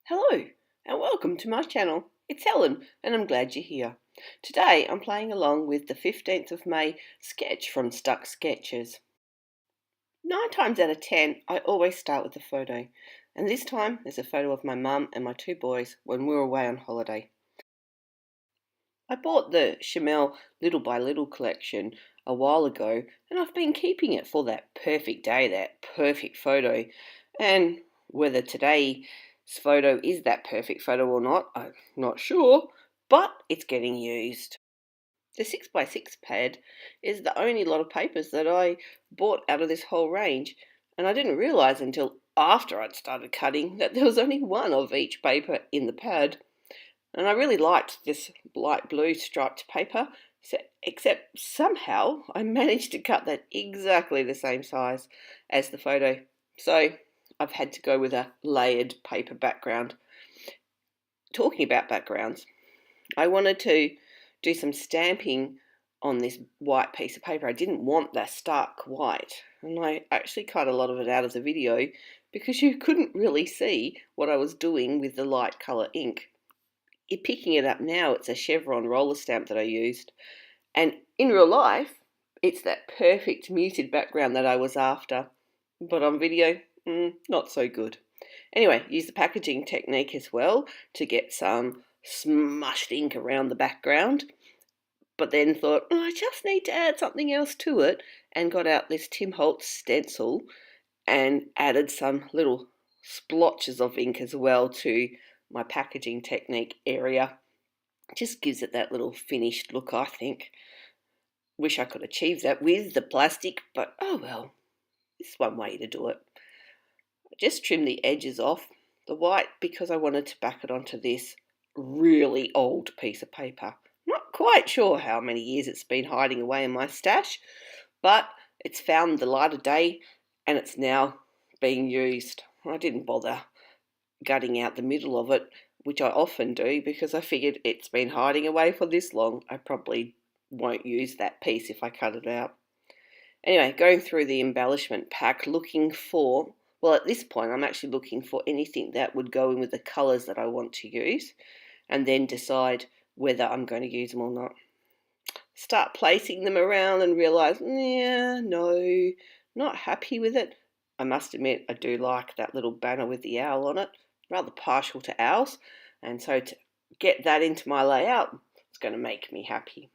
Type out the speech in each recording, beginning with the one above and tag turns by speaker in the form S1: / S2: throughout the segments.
S1: Hello and welcome to my channel. It's Helen and I'm glad you're here. Today I'm playing along with the 15th of May sketch from Stuck Sketches. 9 times out of 10 I always start with a photo, and this time there's a photo of my mum and my 2 boys when we were away on holiday. I bought the Chamel Little by Little collection a while ago and I've been keeping it for that perfect day, that perfect photo, and whether today's photo is that perfect photo or not, I'm not sure, but it's getting used. The 6x6 pad is the only lot of papers that I bought out of this whole range, and I didn't realise until after I'd started cutting that there was only one of each paper in the pad. And I really liked this light blue striped paper, except somehow I managed to cut that exactly the same size as the photo. So I've had to go with a layered paper background. Talking about backgrounds, I wanted to do some stamping on this white piece of paper. I didn't want that stark white, and I actually cut a lot of it out of the video because you couldn't really see what I was doing with the light colour ink. Picking it up now, it's a chevron roller stamp that I used, and in real life it's that perfect muted background that I was after, but on video not so good. Anyway, use the packaging technique as well to get some smushed ink around the background, but then thought, I just need to add something else to it, and got out this Tim Holtz stencil and added some little splotches of ink as well to my packaging technique area. Just gives it that little finished look, I think. Wish I could achieve that with the plastic, but oh well, this is one way to do it. I just trimmed the edges off the white because I wanted to back it onto this really old piece of paper. Not quite sure how many years it's been hiding away in my stash, but it's found the light of day and it's now being used. I didn't bother gutting out the middle of it, which I often do, because I figured it's been hiding away for this long. I probably won't use that piece if I cut it out. Anyway, going through the embellishment pack looking for, well, at this point I'm actually looking for anything that would go in with the colours that I want to use, and then decide whether I'm going to use them or not. Start placing them around and realise, yeah, no, not happy with it. I must admit I do like that little banner with the owl on it. Rather partial to owls, and so to get that into my layout, it's going to make me happy.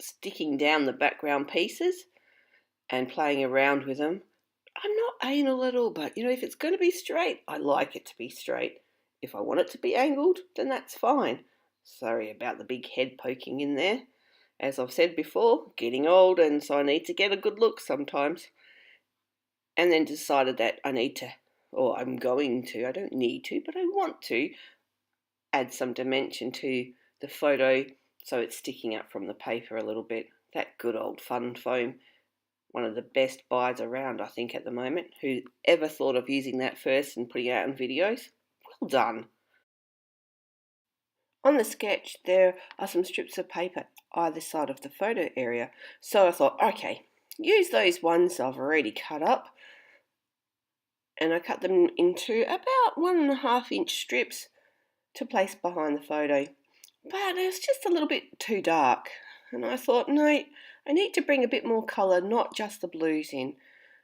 S1: Sticking down the background pieces and playing around with them. I'm not anal at all, but if it's going to be straight, I like it to be straight. If I want it to be angled, then that's fine. Sorry about the big head poking in there. As I've said before, getting old, and so I need to get a good look sometimes. And then decided that I need to, or I'm going to, I don't need to, but I want to add some dimension to the photo so it's sticking up from the paper a little bit. That good old fun foam, one of the best buys around, I think, at the moment. Who ever thought of using that first and putting it out in videos? Well done. On the sketch there are some strips of paper either side of the photo area, so I thought, okay, use those ones I've already cut up, and I cut them into about 1.5-inch strips to place behind the photo. But it was just a little bit too dark, and I thought, no, I need to bring a bit more colour, not just the blues in.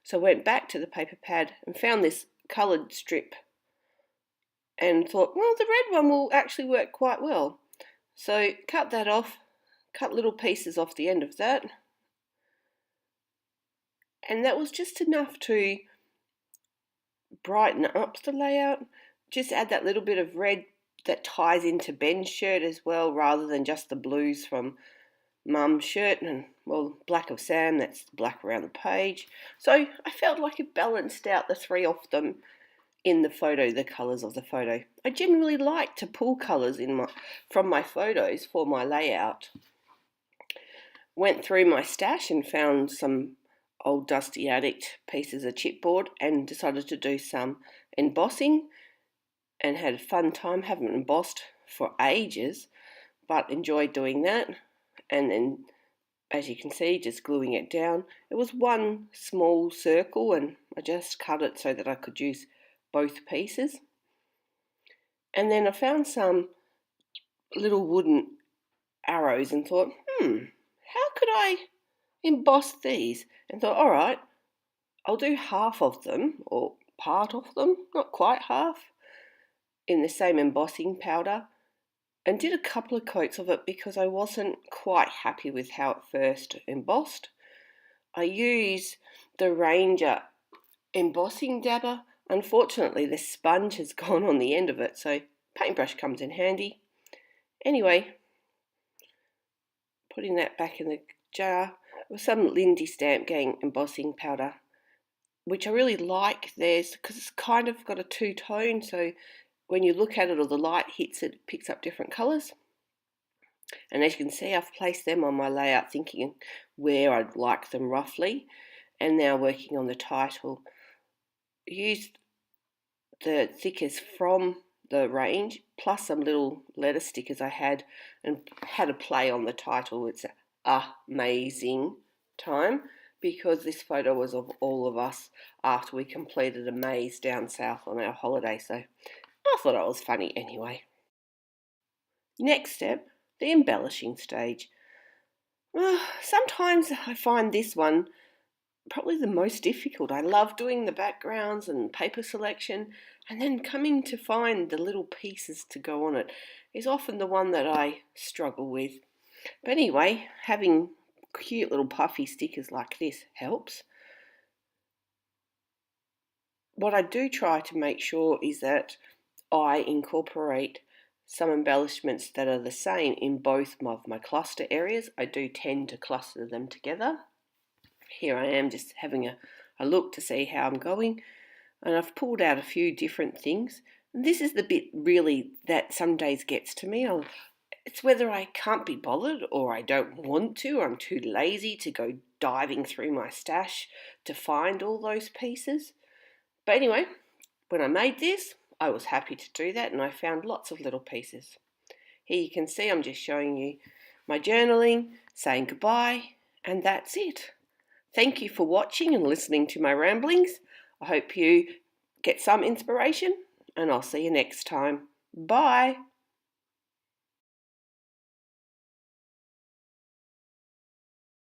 S1: So I went back to the paper pad and found this coloured strip and thought, well, the red one will actually work quite well. So cut that off, cut little pieces off the end of that, and that was just enough to brighten up the layout. Just add that little bit of red that ties into Ben's shirt as well, rather than just the blues from Mum's shirt, and well, black of Sam, that's black around the page. So I felt like it balanced out the three of them in the photo, the colours of the photo. I generally like to pull colours from my photos for my layout. Went through my stash and found some old dusty addict pieces of chipboard and decided to do some embossing, and had a fun time. Haven't embossed for ages, but enjoyed doing that. And then, as you can see, just gluing it down. It was one small circle, and I just cut it so that I could use both pieces. And then I found some little wooden arrows and thought, how could I emboss these? And thought, all right, I'll do half of them or part of them, not quite half, in the same embossing powder, and did a couple of coats of it because I wasn't quite happy with how it first embossed. I use the Ranger embossing dabber. Unfortunately, the sponge has gone on the end of it, so paintbrush comes in handy. Anyway, putting that back in the jar with some Lindy Stamp Gang embossing powder, which I really like theirs because it's kind of got a two-tone, so when you look at it or the light hits it, it picks up different colours. And as you can see, I've placed them on my layout thinking where I'd like them roughly, and now working on the title. Used the stickers from the range plus some little letter stickers I had and had a play on the title. It's amazing time because this photo was of all of us after we completed a maze down south on our holiday, so I thought it was funny anyway. Next step, the embellishing stage. Sometimes I find this one probably the most difficult. I love doing the backgrounds and paper selection, and then coming to find the little pieces to go on it is often the one that I struggle with. But anyway, having cute little puffy stickers like this helps. What I do try to make sure is that I incorporate some embellishments that are the same in both of my cluster areas. I do tend to cluster them together. Here I am just having a look to see how I'm going, and I've pulled out a few different things. And this is the bit really that some days gets to me. It's whether I can't be bothered or I don't want to, or I'm too lazy to go diving through my stash to find all those pieces. But anyway, when I made this, I was happy to do that, and I found lots of little pieces. Here you can see I'm just showing you my journaling, saying goodbye, and that's it. Thank you for watching and listening to my ramblings. I hope you get some inspiration, and I'll see you next time. Bye.